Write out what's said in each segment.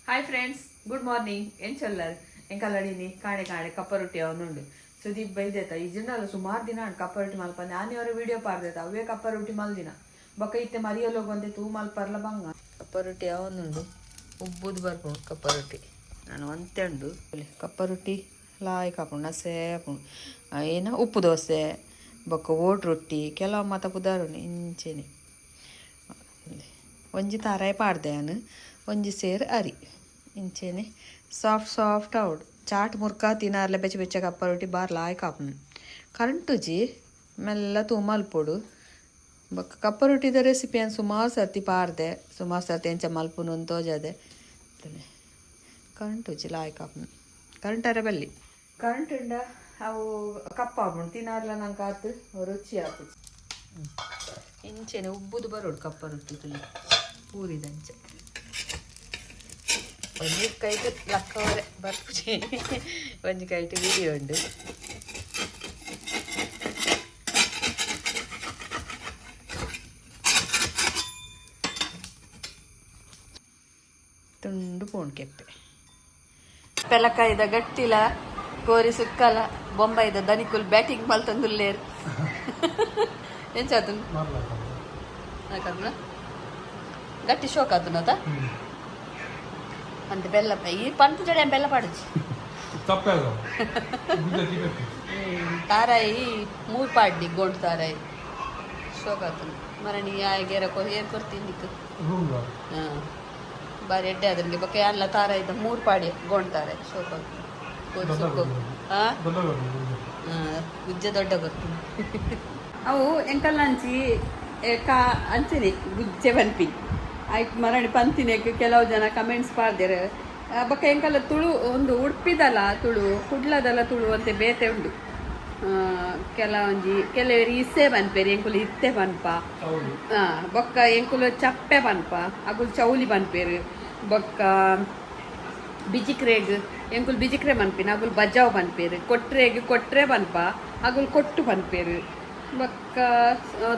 Hi friends, good morning. ಏನು ಚಲ್ಲರ್ ಎಂಕಲ್ಲಡೀನಿ ಕಾಣೆ ಕಾಣೆ ಕಪ್ಪ ರೊಟ್ಟಿ ಅವನುಂಡು ಸುದೀಪ್ ಬೈದೇತ ಈ ಜಿನ್ನಲ್ಲ ಸುಮಾರು ದಿನ ಕಪ್ಪ ರೊಟ್ಟಿ ಮಲ್ಪಂದೆ ಆನೆಯವರ ವಿಡಿಯೋ ಪಾರ್ದೇತ ಅವೇ ಕಪ್ಪ ರೊಟ್ಟಿ ಮಲ್ದಿನ ಬೊಕ್ಕ ಇತ್ತೆ ಮರಿಯಲ್ಲೋಗಂತೆ ತೂ ಮಲ್ಪರ್ಲ ಬಂಗ ಕಪ್ಪ ರೊಟ್ಟಿ ಅವನುಂಡು ಉಬ್ಬುದು ಬರ್ಕೊಂಡು ಕಪ್ಪ ರೊಟ್ಟಿ ನಾನು ಒಂತೆ ಉಂಡು ಕಪ್ಪ ರೊಟ್ಟಿ ಲಾಯ್ ಕಾಪುಂಡು ನಸೆ ಹಾಕೊಂಡು ಏನ ಉಪ್ಪು ದೋಸೆ ಬೊಕ್ಕ ಓಟ್ ರೊಟ್ಟಿ ಕೆಲವು ಮತ ಪುದಾರುಣಿ ಇಂಚೆನೆ ಒಂಜಿ ತಾರಾಯ ಪಾಡ್ದೆ ನಾನು ಒಂಜಿ ಸೇರು ಅರಿ ಇಂಚೆನೆ ಸಾಫ್ಟ್ ಅವಡು ಚಾಟ್ ಮುರ್ಕ ತಿನ್ನಾರ್ಲೆ ಬೆಚ್ಚ ಬೆಚ್ಚ ಕಪ್ಪ ರೊಟ್ಟಿ ಬಾರ್ ಲಾಯ್ ಕಾಪುಂಡು ಕರೆಂಟು ಜಿ ಮೆಲ್ಲ ತೂ ಮಲ್ಪೊಡು ಬೊಕ್ಕ ಕಪ್ಪ ರೊಟ್ಟಿದ ರೆಸಿಪಿ ಏನು ಸುಮಾರು ಸರ್ತಿ ಪಾರ್ದೆ ಸುಮಾರು ಸರ್ತಿ ಎಂಚ ಮಲ್ಪುನು ಅಂತ ತೋಜದೆ ಕರೆಂಟು ಜಿ ಲಾಯ್ ಕಾಪುಂಡು ಕರೆಂಟರ ಬಲ್ಲಿ ಕರೆಂಟುಂಡ ಅವು ಕಪ್ಪ ಆಪುಂಡು ತಿನ್ನಾರ್ಲ ನಂಗೆ ಆತು ರುಚಿ ಆಪುಜಿ ಇಂಚೆನೆ ಉಬ್ಬುದು ಬರೋಡು ಕಪ್ಪ ರೊಟ್ಟಿ ತುಳಿ ಪೂರಿದಂಚೆ ಒಂಜಿ ಕೈಟ್ ಲಕ್ಕವರೆ ಬರ್ಪುಜಿ ಒಂಜಿ ಕೈಟ್ ವಿಡಿಯೋ ಉಂಡು ತುಂಡು ಪೋಣ್ ಕೆಪ್ಪೆ ಪೆಲಕಾಯ್ದ ಗಟ್ಟಿಲ ಕೋರಿ ಸುಕ್ಕಲ ಬೊಂಬೈದ ದನಿಕುಲ್ ಬ್ಯಾಟಿಂಗ್ ಮಲ್ತಂದುಲ್ಲೇರು ಎಂಚಾತು ಯಾಕಂದ್ರೆ ಗಟ್ಟಿ ಶೋಕ್ ಆತುನತ ಅಂತ ಬೆಲ್ಲ ಈ ಪಂತು ಜಡೆ ಬೆಲ್ಲ ಪಾಡುಜಿ ತಾರಾಯಿ ಮೂರು ಪಾಡ್ಡಿ ಗೋಂಡು ತಾರಾಯಿ ಶೋಕ್ ಆತನು ಮರಣಿ ಆಯ್ಗೆರ ಏರ್ ಕೊಡ್ತೀನಿ ನಿಕ್ಕು ಹಾಂ ಬಾರಿ ಎಡ್ಡೆ ಅದ್ರಿಗೆ ಬೊಕ್ಕ ಎಲ್ಲ ತಾರಾಯಿದ್ದ ಮೂರು ಪಾಡಿ ಗೋಂಡು ತಾರಾಯಿ ಶೋಕ್ ಆತು ಕೋರಿ ಸುಕ್ಕು ಹಾಂ ಗುಜ್ಜ ದೊಡ್ಡ ಬರ್ತೀನಿ ಅವು ಎಂಕಲ್ಲ ಅಂಚಿ ಅಂಚನೆ ಗುಜ್ಜೆ ಬನ್ಪಿ ಆಯ್ತು ಮರಣಿ ಪಂತಿನಕ್ಕೆ ಕೆಲವು ಜನ ಕಮೆಂಟ್ಸ್ ಪಾಡ್ದೇರು ಬೊಕ್ಕ ಎಂಕಲ್ಲ ತುಳು ಒಂದು ಉಡುಪಿದಲ್ಲ ತುಳು ಕುಡ್ಲದಲ್ಲ ತುಳು ಅಂತೆ ಬೇತೆ ಉಂಡು ಕೆಲವರು ಇಸೆ ಬನ್ಪೇರಿ ಎಂಕುಲು ಇತ್ತೆ ಬನ್ಪ ಬೊಕ್ಕ ಎಂಕುಲು ಚಪ್ಪೆ ಬನ್ಪ ಅಗುಲು ಚೌಲಿ ಬನ್ಪೇರು ಬೊಕ್ಕ ಬಿಜಿಕ್ರೇಗ್ ಎಂಕುಲು ಬಿಜಿಕ್ರೆ ಬನ್ಪಿನ ಅಗುಲು ಬಜಾವ್ ಬನ್ಪೇರು ಕೊಟ್ರೆ ಬನ್ಪ ಅಗುಲು ಕೊಟ್ಟು ಬನ್ಪೇರು ಬೊಕ್ಕ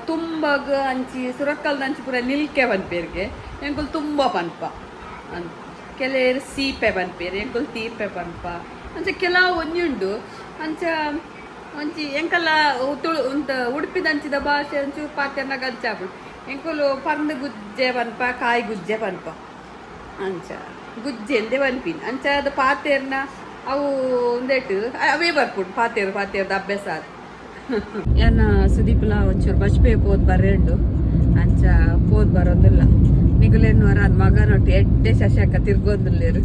ತುಂಬಗ ಅಂಚಿ ಸುರಕ್ಕಲ್ದ ಅಂಚಿ ಪೂರ ನಿಲ್ಕೆ ಬನ್ಪೇರಿಗೆ ಎಂಕುಲು ತುಂಬ ಪನ್ಪ ಅಂತ ಕೆಲವರು ಸೀಪೆ ಬನ್ಪೇರು ಎಂಕುಲು ತೀಪೆ ಪನ್ಪ ಅಂಚ ಕೆಲವು ಒಂಜುಂಡು ಅಂಚ ಒಂಚಿ ಎಂಕಲ್ಲ ತುಳು ಉಂತ ಉಡುಪಿದಂಚಿದ ಭಾಷೆ ಒಂಚೂರು ಪಾತ್ಯರ್ನಾಗ ಅಂಚಾಪುಡು ಎಂಕುಲು ಪಂದು ಗುಜ್ಜೆ ಬನ್ಪ ಕಾಯಿ ಗುಜ್ಜೆ ಬನ್ಪ ಅಂಚ ಗುಜ್ಜೆ ಎಂದೆ ಬನ್ಪಿನ್ ಅಂಚ ಅದು ಪಾತೇರ್ನ ಅವು ಒಂದೇಟು ಅವೇ ಬರ್ಪುಡು ಪಾತೇರ್ದ ಅಭ್ಯಾಸ ಅದು ಏನ ಸುದೀಪ್ಲ ಒಂಚೂರು ಬಜ್ಪೆ ಪೋದ್ ಬರೆಂಡು ಅಂಚ ಪೋದ್ ಬರೋದಿಲ್ಲ ನಿಗುಲೆನ್ನುವರ ಅದು ಮಗನೊಟ್ಟು ಎಡ್ಡೆ ಶಶಾಕ ತಿರ್ಗೊಂದುಲ್ಲೇರು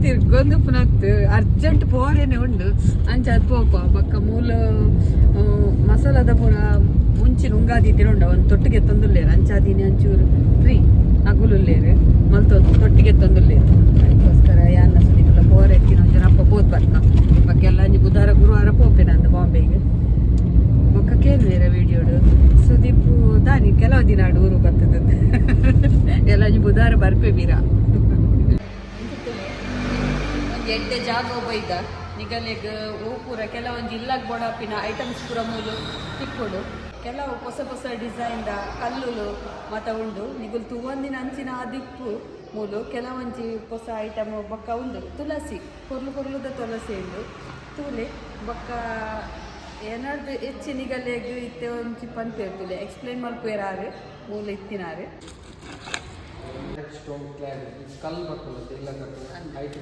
ತಿರ್ಗೊಂದು ಪುನಕ್ತು ಅರ್ಜೆಂಟ್ ಪೋರೇನೆ ಉಂಡು ಅಂಚ ಅದು ಪೋಪ ಬೊಕ್ಕ ಮೂಲ ಮಸಾಲದ ಪೂರ ಮುಂಚಿನ ಉಂಗಾದಿ ತಿರುಂಡ ಒಂದು ತೊಟ್ಟಿಗೆ ತಂದುಲ್ಲೇರು ಅಂಚಾದೀನಿ ಒಂಚೂರು ಫ್ರೀ ಅಗುಲುಲ್ಲೇರು ಮಲ್ತೊಂದು ತೊಟ್ಟಿಗೆ ತಂದುಲ್ಲೇರು ಅದಕ್ಕೋಸ್ಕರ ಯಾನ ಸುದೀಪ್ಲ ಪೋರ್ ಎತ್ತಿನ ಒಂಚೂರು ಅಪ್ಪ ಪೋದ್ ಬರ್ತ ಬಕ್ಕೆಲ್ಲ ಬುಧವಾರ ಗುರುವಾರ ಪೋಪೆನ ಅಂದ ಬಾಂಬೆಗೆ ಬೊಕ್ಕ ಕೇಳುವೇರ ವಿಡಿಯೋಡು ಸುದೀಪು ದಾನಿ ಕೆಲವು ದಿನ ಆಡು ಊರು ಬರ್ತದ ಎಲ್ಲ ಬುಧವಾರ ಬರ್ಪೆ ಬೀರ ಒಂದು ಎಡ್ಡೆ ಜಾಗ ಬೈದ ನಿಗಲೆಗ್ ಹೂ ಪೂರ ಕೆಲವೊಂದು ಇಲ್ಲಾಗ ಬೋಡಾಪಿನ ಐಟಮ್ಸ್ ಪೂರ ಮೂಲು ತಿಕ್ಕೊಡು ಕೆಲವು ಹೊಸ ಡಿಸೈನ್ದ ಕಲ್ಲುಲು ಮತ ಉಂಡು ನಿಗುಲ್ ತೂವೊಂದಿನ ಅಂಚಿನ ದಿಪ್ಪು ಮೂಲು ಕೆಲವೊಂಜಿ ಹೊಸ ಐಟಮ್ ಬೊಕ್ಕ ಉಂಡು ತುಳಸಿ ಕೊರ್ಲುದ ತುಳಸಿ ಉಂಡು ತೂಲೆ ಬೊಕ್ಕ ಏನಾದ್ರು ಹೆಚ್ಚಿನಿಗಲೆಗ್ ಇತ್ತೆ ಒಂಚಿ ಪನ್ಪೇರ್ ತುಲೆ ಎಕ್ಸ್ಪ್ಲೇನ್ ಮಲ್ಪೇರಾರು ಮೂಲ ಇತ್ತಿನಾರು ಕಲ್ಲು ಬರ್ತದೆ ಇಲ್ಲ ಐಟಿ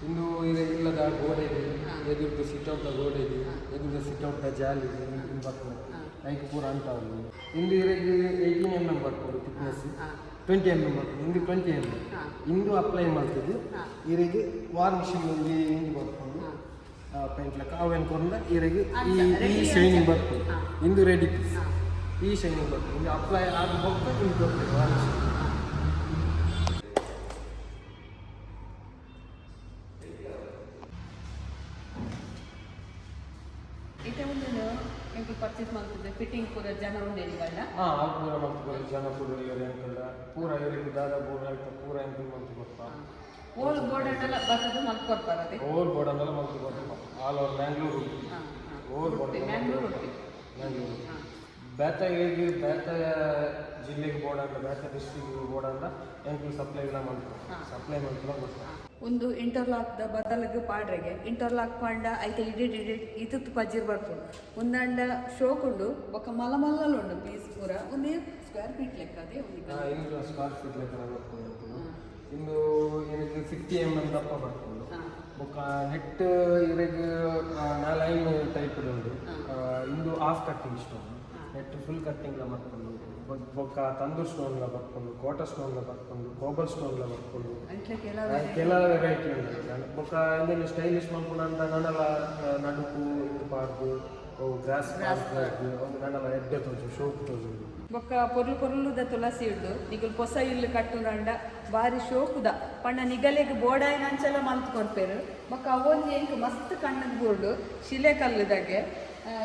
ಇಂದು ಇಲ್ಲದ ಗೋಡೆ ಇದೆ ಎದುರ್ದು ಸಿಟ್ಔಟ್ನ ಗೋಡೆ ಇದೆ ಎದುರ್ದು ಸಿಟ್ಔಟ್ನ ಜಾಲಿ ಇದೆ ಇಂದು ಬರ್ತದೆ ಐಕ್ ಪೂರ ಅಂತ ಇಂದು ಇರಗೆ 18 mm ಬರ್ತದೆ ಥಿಕ್ನೆಸ್ 20 mm ಬರ್ತದೆ ಇಂದು 20 mm ಇಂದು ಅಪ್ಲೈ ಮಾಡ್ತದೆ ಇರಗೆ ವಾರ್ನಿಷಿಂಗ್ ಒಂದು ಇಂದು ಬರ್ತದೆ ಪೇಂಟ್ ಲೆಕ್ಕ ಅವೇನು ಕೊಂಡ ಇರಗೆ ಈ ಶೈನಿಂಗ್ ಬರ್ತದೆ ಇಂದು ರೆಡಿ ಪೀಸ್ ಈ ಶೈನಿಂಗ್ ಬರ್ತದೆ ಇಂದು ಅಪ್ಲೈ ಆದ ಹೋಗ್ತದೆ ಇಂದು ಬರ್ತದೆ ವಾರ್ನಿಷಿಂಗ್ ಪರ್ಚೇಸ್ ಮಾಡ್ತಿದ್ದೆ ಫಿಟ್ಟಿಂಗ್ ಪೂರ ಜನ ಉಂಡೆ ನಿಗಳ್ಳ ಪೂರ ಮಾಡ್ತಿದ್ದಾರೆ ಜನ ಪೂರ ಎಂಕಲ್ಲ ಪೂರ ಇವರಿಗೆ ದಾದ ಬೋರ್ಡ್ ಆಯ್ತು ಪೂರ ಎಂಕಲ್ ಮಾಡ್ತು ಗೊತ್ತಾ ಓಲ್ ಬೋರ್ಡ್ ಅಂತೆಲ್ಲ ಬರ್ತದೆ ಮತ್ತೆ ಕೊಡ್ತಾರೆ ಓಲ್ ಬೋರ್ಡ್ ಅಂತೆಲ್ಲ ಮಾಡ್ತು ಗೊತ್ತಾ ಆಲ್ ಓವರ್ ಬ್ಯಾಂಗ್ಳೂರು ಓಲ್ ಬೋರ್ಡ್ ಬ್ಯಾಂಗ್ಳೂರು ಬ್ಯಾಂಗ್ಳೂರು ಬೇತಾಯಿಗೆ ಬೇತಾಯ ಜಿಲ್ಲೆಗೆ ಬೋರ್ಡ್ ಬೇತ ಡಿಸ್ಟ್ರಿಕ್ಟ್ ಬೋರ್ಡ್ ಅಂತ ಎಂಕ್ಲು ಸಪ್ಲೈ ಎಲ್ಲ ಮಾಡ್ತಾರೆ ಸಪ್ಲೈ ಮಾಡ್ತಾರೆ ಗೊತ್ತು ಒಂದು ಇಂಟರ್ಲಾಕ್ ಬದಲಿಗೆ ಪಾಡ್ರೆಗೆ ಇಂಟರ್ಲಾಕ್ ಪಾಂಡ ಐತೆ ಇಡಿಟ್ ಇತ್ತು ಪಜ್ಜಿರ್ ಬರ್ಕೊಂಡು ಒಂದಂಡ ಶೋಕುಂಡು ಬೊಕ್ಕ ಮಲ್ಲ ಮಲ್ಲಲು ಉಂಡು ಪೀಸ್ ಪೂರ ಒಂದೇ ಸ್ಕ್ವೇರ್ ಫೀಟ್ ಲೆಕ್ಕ ಅದೇ ಇನ್ನು ಸ್ಕ್ವೇರ್ ಫೀಟ್ ಲೆಕ್ಕ ಬರ್ಕೊಂಡು ಇಂದು ಏನಕ್ಕೆ 50 mm ದಪ್ಪ ಬರ್ಕೊಂಡು ಬೊಕ್ಕ ನೆಟ್ ಇರೆಗ್ 4 ಟೈಪ್ ಉಂಡು ಇಂದು half cutting stone net full cutting ಬರ್ಕೊಂಡು ಬೊಕ್ಕ ತಂದೂರ್ ಸ್ಟೋನ್ಲ ಬರ್ಕೊಂಡು ಕೋಟ ಸ್ಟೋನ್ಲ ಬರ್ಕೊಂಡು ಕೋಬಲ್ ಸ್ಟೋನ್ಲ ಬರ್ಕೊಂಡು ಕೆಲ ವೆರೈಟಿ ಉಂಟು ಬೊಕ್ಕ ಇಂದೇನು ಸ್ಟೈಲಿಶ್ ಮಾಡ್ಕೊಂಡು ಅಂತ ನನ್ನಲ್ಲ ನಡುಕು ಇದು ಪಾರ್ದು ಗ್ರಾಸ್ ಒಂದು ನನ್ನಲ್ಲ ಎಡ್ಡೆ ತೋಜು ಶೋಕ್ ತೋಜು ಬೊಕ್ಕ ಪೊರ್ಲುದ ತುಳಸಿ ಉಂಡು ನಿಗಲ್ ಪೊಸ ಇಲ್ಲು ಕಟ್ಟುನಂಡ ಬಾರಿ ಶೋಕುದ ಪಂಡ ನಿಗಲೆಗ್ ಬೋಡಾಯಿನ ಅಂಚೆಲ್ಲ ಮಲ್ತು ಕೊಡ್ಪೇರು ಬೊಕ್ಕ ಅವೊಂದು ಎಂಕ್ ಮಸ್ತ್ ಕಣ್ಣದ ಬೋರ್ಡು ಶಿಲೆ ಕಲ್ಲುದಾಗೆ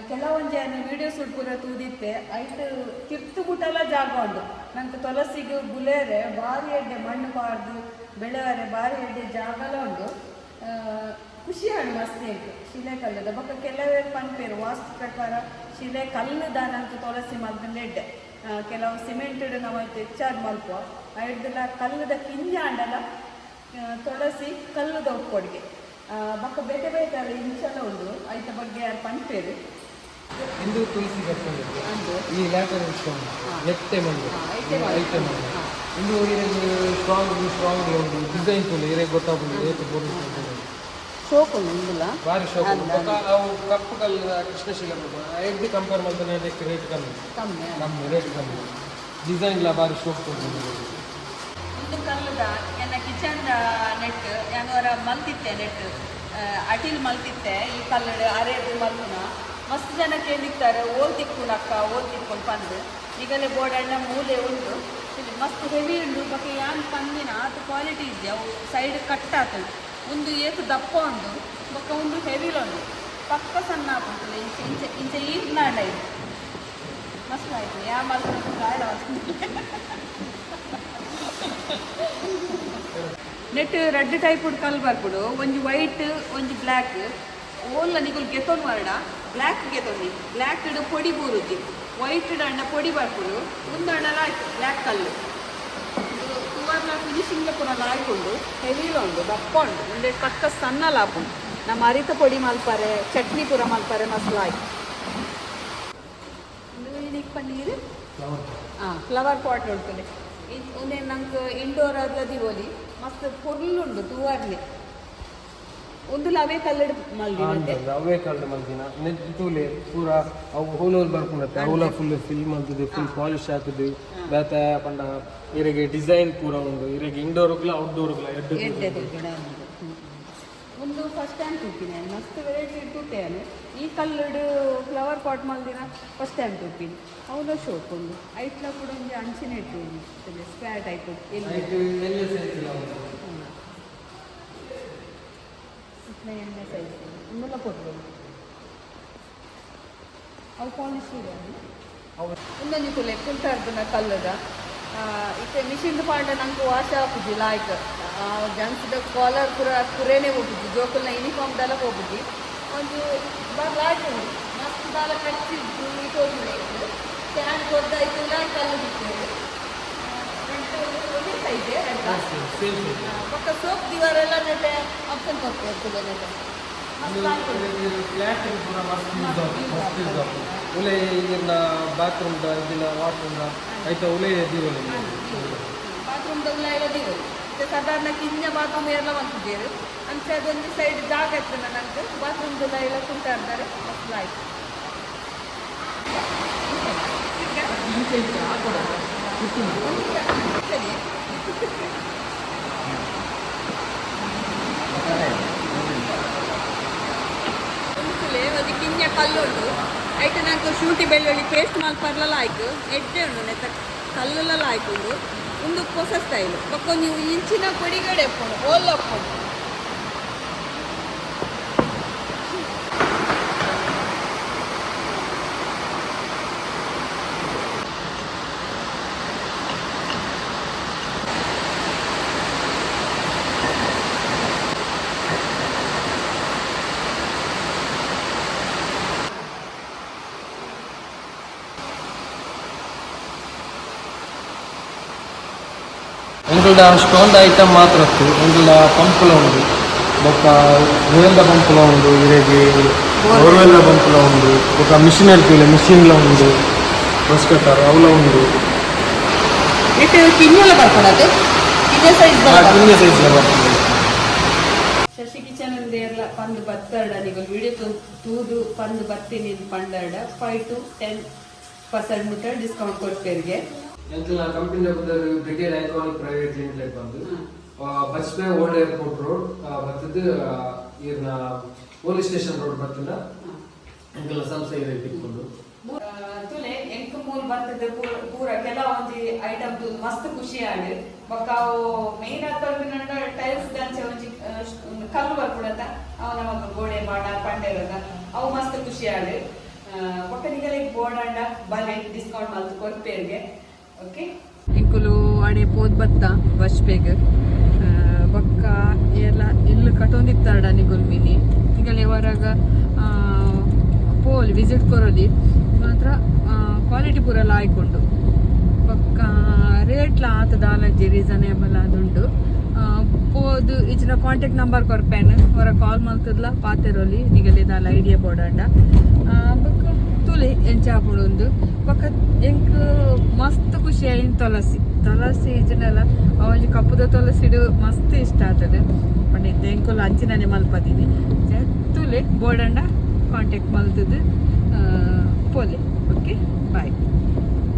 ಕೆಲವೊಂದು ವಿಡಿಯೋಸ್ ಪೂರ ತೂದಿತ್ತೆ ಐಟ್ ತಿರ್ತು ಗುಟ್ಟೆಲ್ಲ ಜಾಗ ಉಂಡು ನಂಗೆ ತುಳಸಿಗೆ ಬುಲೇರೆ ಬಾರಿ ಎಡ್ಡೆ ಮಣ್ಣು ಪಾರ್ದು ಬೆಳೆವರೆ ಬಾರಿ ಎಡ್ಡೆ ಜಾಗಲ ಉಂಡು ಖುಷಿ ಹಣ್ಣು ಮಸ್ತ್ ಎಂಟು ಶಿಲೆ ಕಲ್ಲುದ ಬೊಕ್ಕ ಕೆಲವೇ ಪನ್ಪೇರು ವಾಸ್ತು ಪ್ರಕಾರ ಶಿಲೆ ಕಲ್ಲುದಾನಂತ ತುಳಸಿ ಮಲ್ತಂಡು ಎಡ್ಡೆ ಕೆಲವು ಸಿಮೆಂಟೆಡ್ ನಾವು ಹೆಚ್ಚಾಗಿ ಮಲ್ಪುವ ಐಡ್ದೆಲ್ಲ ಕಲ್ಲುದ ಕಿಂಜಾಂಡಲ ತುಳಸಿ ಕಲ್ಲುದ ಒಕ್ಕೊಡಿಗೆ ಬೊಕ್ಕ ಬೇತೆ ಬೇತಲ್ಲ ಇಂಚೆಲ್ಲ ಉಂಡು ಐತ ಬಗ್ಗೆ ಯಾರು ಪನ್ಪೇರು ಇಂದು ತುಳಸಿ ಕಟ್ಕೊಂಡಿದ್ದು ಈ ಲ್ಯಾಟರ್ ಸ್ಟೋನ್ ಎಟ್ಟೆ ಮಂದು ಐಟಮ್ ಇಂದು ಇರೆಗೆ ಸ್ಟ್ರಾಂಗ್ ಉಂಟು ಡಿಸೈನ್ ತುಳು ಇರೆಗೆ ಗೊತ್ತಾಗ್ಬೋದು ಏತು ಬೋರ್ಡ್ ಶೋಕು ಉಂಡುಲ್ಲ ಭಾರಿ ಶೋಕು ಅವು ಕಪ್ಪು ಕಲ್ಲು ಕೃಷ್ಣಶಿಲೆ ಎದ್ದು ಕಂಪೇರ್ ಮಾಡಿದ್ರೆ ಅದಕ್ಕೆ ರೇಟ್ ಕಮ್ಮಿ ರೇಟ್ ಕಮ್ಮಿ ಡಿಸೈನ್ ಎಲ್ಲ ಭಾರಿ ಶೋಕ್ ಒಂದು ಕಲ್ಲುದ ನನ್ನ ಕಿಚನ್ ನೆಟ್ ಯಾನವರ ಮಲ್ತಿತ್ತೆ ನೆಟ್ ಅಟಿಲ್ ಮಲ್ತಿತ್ತೆ ಈ ಕಲ್ಲಡು ಅರೆದು ಮಲ್ಪುನ ಮಸ್ತ್ ಜನ ಕೇಳಿರ್ತಾರೆ ಓಲ್ ತಿಕ್ಕೊಂಡು ಬಂದು ಈಗಲೇ ಬೋರ್ಡ್ ಮೂಲೆ ಉಂಟು ಇಲ್ಲಿ ಮಸ್ತ್ ಹೆವಿ ಉಂಟು ಬಗ್ಗೆ ಯಾನ್ ತಂದಿನ ಅದು ಕ್ವಾಲಿಟಿ ಇದೆ ಅವು ಸೈಡ್ ಕಟ್ ಆಗ್ತದೆ ಒಂದು ಏತು ದಪ್ಪ ಉಂಟು ಬೊಕ್ಕ ಒಂದು ಹೆವಿಲ್ ಉಂಟು ಪಕ್ಕ ಸಣ್ಣ ಹಾಕುಂಟು ಇಂಚ ಈರ್ನಾಡ ಇದು ಮಸ್ತ್ ಆಯ್ತು ಯಾ ಮಲ್ಕೊಂಡು ಗಾಡ ನೆಟ್ ರೆಡ್ ಟೈಪ್ ಕಲ್ ಬರ್ಬಿಡು ಒಂಜಿ ವೈಟ್ ಒಂಜಿ ಬ್ಲ್ಯಾಕ್ ಓಲ್ಲ ನಿಗುಲ್ ಗೆತೊನ್ ವರ್ಡ ಬ್ಲ್ಯಾಕ್ ಗೆತೊಂದಿ ಬ್ಲ್ಯಾಕ್ ಪೊಡಿ ಬೂರುದ್ದಿ ವೈಟ್ ಅಂಡ ಪೊಡಿ ಬರ್ಬಿಡು ಒಂದು ಅಣ್ಣಲ ಆಯ್ತು ಬ್ಲ್ಯಾಕ್ ಕಲ್ಲು ತುವಾರ್ಲ ಫಿನಿಶಿಂಗ್ ಪುರ ಲಾಯ್ಕೊಂಡು ಹೆವಿಲ ಉಂಡು ದಪ್ಪ ಉಂಡು ಒಂದೇ ಪಕ್ಕ ಸಣ್ಣ ಲಾಪುಂಡು ನಮ್ಮ ಅರಿತ ಪೊಡಿ ಮಲ್ಪಾರೆ ಚಟ್ನಿ ಪುರ ಮಲ್ಪಾರೆ ಮಸ್ತ್ ಆಯ್ತು ಏನಕ್ಕೆ ಪನ್ನೀರು ಫ್ಲವರ್ ಪಾಟ್ ಉಂಟು ಒಂದೇ ನಂಗೆ ಇಂಡೋರ್ ಆದ್ಲ ದಿವೋಲಿ ಮಸ್ತ್ ಪೊರ್ಲುಂಡು ತೂವಾರ್ಲಿ ಒಂದು ಅವೇ ಕಲ್ಲಡ್ ಮಲ್ದಿನ ಅವೇ ಕಲ್ಲಡ್ ಮಲ್ದಿನ ನೆಟ್ ತೂಲೆ ಪೂರ ಅವು ಹೋಲ್ ಬರ್ಕೊಂಡತ್ತೆ ಅವಲ ಫುಲ್ ಫಿಲ್ ಮಲ್ತಿದೆ ಫುಲ್ ಪಾಲಿಶ್ ಹಾಕಿದೆ ಬೇತ ಪಂಡ ಇರೆಗೆ ಡಿಸೈನ್ ಪೂರ ಉಂಡು ಇರೆಗೆ ಇಂಡೋರ್ಗ್ಲ ಔಟ್ಡೋರ್ಗ್ಲ ಎಡ್ಡೆ ಒಂದು ಫಸ್ಟ್ ಟೈಮ್ ತೂಪಿನಿ ಮಸ್ತ್ ವೆರೈಟಿ ತೂಟೇನು ಈ ಕಲ್ಲಡು ಫ್ಲವರ್ ಪಾಟ್ ಮಲ್ದಿನ ಫಸ್ಟ್ ಟೈಮ್ ತೂಪಿನಿ ಅವಳ ಶೋಕ್ ಒಂದು ಐಟ್ಲ ಕೂಡ ಒಂದು ಅಂಚಿನ ಇಟ್ಟು ಸ್ಕ್ವೇರ್ ಟೈಪ್ ಎಣ್ಣೆ ಸೈಜ್ ಇನ್ನೆಲ್ಲ ಕೊಡ್ಬೋದು ಅವು ಪಾಲಿಶ್ ಇದೆ ಒಂದೊಂದು ತುಲೆ ಕುಂಟಾರ್ದನ ಕಲ್ಲದ ಇತ್ತೆ ಮಿಷಿನ್ ಪಾಂಡ ನಂಗೆ ವಾಶ ಹಾಕುದು ಲಾಯ್ಕ್ ಜನ್ಸ್ದ ಕಾಲರ್ ಪೂರ ಕುರೇನೆ ಹೋಗುದು ಜೋಕಲ್ನ ಯೂನಿಫಾರ್ಮ್ದೆಲ್ಲ ಹೋಗುದು ಒಂದು ಲಾಯ್ಕ್ ಉಂಟು ಮಸ್ತ್ ದಾಲ ಕಚ್ಚಿದ್ದು ಇಟ್ಟು ಕ್ಯಾನ್ ಕೊಡ್ದಾಯ್ತು ಲಾಯ್ ಕಲ್ಲು ಬಿಟ್ಟು ಒಂದೇ ಸೈಜ್ ಪಕ್ಕ ಸೋಪ್ ದಿವಾರೆಲ್ಲ ನೆಟ್ಟೆ ಆಪ್ಷನ್ ಕೊಡ್ತೀವಿ ನೆಟ್ಟೆ ಉಲೆ ಈಗಿನ ಬಾತ್ರೂಮ್ದ ಇದೆಲ್ಲ ವಾಶ್ರೂಮ್ದ ಆಯ್ತಾ ಉಲೆ ದಿವಲಿ ಬಾತ್ರೂಮ್ದ ಉಲೆ ಎಲ್ಲ ದಿವಲಿ ಸಾಧಾರಣ ಕಿಂಜ ಬಾತ್ರೂಮ್ ಎಲ್ಲ ಬಂದಿದ್ದೇವೆ ಅಂತ ಅದೊಂದು ಸೈಡ್ ಜಾಗ ಇರ್ತದೆ ನನಗೆ ಬಾತ್ರೂಮ್ದೆಲ್ಲ ಎಲ್ಲ ಕುಂಟಾಡ್ತಾರೆ ಮಸ್ತ್ ಆಯ್ತು ಸರಿ ಒಂದು ಕಿಂಜ ಕಲ್ಲು ಉಂಟು ಆಯ್ತು ನಂಗೆ ಶುಂಠಿ ಬೆಳ್ಳುಳ್ಳಿ ಪೇಸ್ಟ್ ಮಲ್ಪರ್ಲೆಲ್ಲ ಆಯ್ತು ಎಡ್ಡೆ ಉಂಟು ನೆತ್ತ ಕಲ್ಲೆಲ್ಲ ಆಯ್ಕೊಂಡು ಒಂದು ಹೊಸ ಸ್ಟೈಲು ಬೊಕ್ಕ ನೀವು ಇಂಚಿನ ಪೊಡಿಗಡೆ ಎಪ್ಪುಂಡು ಓಲ್ ಅಪ್ಪುಂಡು ಎಂಕಲ್ಡ ಸ್ಟೋನ್ ಐಟಮ್ ಮಾತ್ರ ಎಂಕಲ್ಡ ಪಂಪುಲ ಉಂಡು ಬೊಕ್ಕ ಗೋಯಲ್ದ ಪಂಪುಲ ಉಂಡು ಇರೆಗಿ ಬೋರ್ವೆಲ್ದ ಪಂಪುಲ ಉಂಡು ಬೊಕ್ಕ ಮಿಷಿನರಿ ಮಿಷಿನ್ಲ ಉಂಡು ಬಸ್ ಕಟ್ಟರ್ ಅವಲ ಉಂಡು ಕಿನ್ನೆಲ್ಲ ಬರ್ಕೊಡತ್ತೆ ಕಿನ್ನೆ ಸೈಜ್ ಕಿನ್ನೆ ಸೈಜ್ಲ ಬರ್ತದೆ. ಶಶಿ ಕಿಚನ್ ಎಲ್ಲ ಪಂದು ಬತ್ತರ್ಡ ನೀವು ವಿಡಿಯೋ ತೂದು ಪಂದು ಬತ್ತೀನಿ ಪಂಡರ್ಡ 5 to 10% ಮುಟ್ಟ ಡಿಸ್ಕೌಂಟ್ ಕೊಡ್ತೇರಿಗೆ ಎಂಕಲ್ನ company Brigade Iconic Private Limited ಬಂದು bus by old airport road ಬರ್ತದೆ ಈರ್ನ ಪೊಲೀಸ್ ಸ್ಟೇಷನ್ ರೋಡ್ ಬರ್ತದ ಎಂಕಲ್ನ ಸಂಸ್ಥೆ ಇದೆ ಇಟ್ಕೊಂಡು ತುಲೆ ಎಂಕ್ ಮೂಲ್ ಬರ್ತದೆ ಪೂರ ಕೆಲವೊಂದು ಐಟಮ್ ಮಸ್ತ್ ಖುಷಿ ಆಗಿ ಬೊಕ್ಕ ಅವು ಮೇನ್ ಆತೊಂದು ಟೈಲ್ಸ್ ದಂಚೆ ಒಂಜಿ ಕಲ್ಲು ಬರ್ಬಿಡತ್ತ ಅವು ನಮಕ್ ಗೋಡೆ ಬಾಡ ಪಂಡೆರದ ಅವು ಮಸ್ತ್ ಖುಷಿ ಆಗಿ ಬೊಕ್ಕ ನಿಗಲಿಗೆ ಬೋರ್ಡ್ ಅಂಡ ಬಲೆ ಡಿಸ್ಕೌಂಟ್ ಮಲ್ತ್ ಕೊರ್ಪೇರ್ಗೆ ಓಕೆ ಇಂಕುಲು ಅಡೆ ಪೋದ್ ಬತ್ತ ಬಸ್ ಬೇಗ ಬೊಕ್ಕ ಎಲ್ಲ ಇಲ್ಲು ಕಟೊಂದಿತ್ತಾಡ ನಿಗುಲ್ ಮಿನಿ ನಿಗಲ್ ಹೊರಗ ಪೋಲ್ ವಿಸಿಟ್ ಕೊರೋಲಿ ಮಾತ್ರ ಕ್ವಾಲಿಟಿ ಪೂರೆಲ್ಲ ಆಯ್ಕೊಂಡು ಪಕ್ಕ ರೇಟ್ಲ ಆತದ ಆಲಜ್ಜಿ ರೀಸನೇಬಲ್ ಆದುಂಡು ಪೋದು ಇಚ್ಚಿನ ಕಾಂಟ್ಯಾಕ್ಟ್ ನಂಬರ್ ಕೊರ್ಪೇನು ಹೊರ ಕಾಲ್ ಮಲ್ತದ್ಲ ಪಾತೆರೋಲಿ ನಿಗಲಿದಾಲ ಐಡಿಯಾ ಬೋರ್ಡಂಡ ಬೊಕ್ಕ ತುಲಿ ಎಂಚಾಪುಡುಂದು ಬೊಕ್ಕ ಎಂಕ್ ಮಸ್ತ್ ಖುಷಿ ಆಯ್ತು ತುಳಸಿ ಇಜ್ಜಿನೆಲ್ಲ ಅವೊಂಜಿ ಕಪ್ಪುದ ತುಳಸಿಡು ಮಸ್ತ್ ಇಷ್ಟ ಆಗ್ತದೆ ಪಂಡಿತ ಎಂಕುಲು ಅಂಚಿನನೆ ಮಲ್ಪದೀನಿ ತುಲಿ ಬೋರ್ಡಂಡ ಕಾಂಟ್ಯಾಕ್ಟ್ ಮಲ್ತದ್ದು ಪೋಲೆ ಓಕೆ ಬಾಯ್.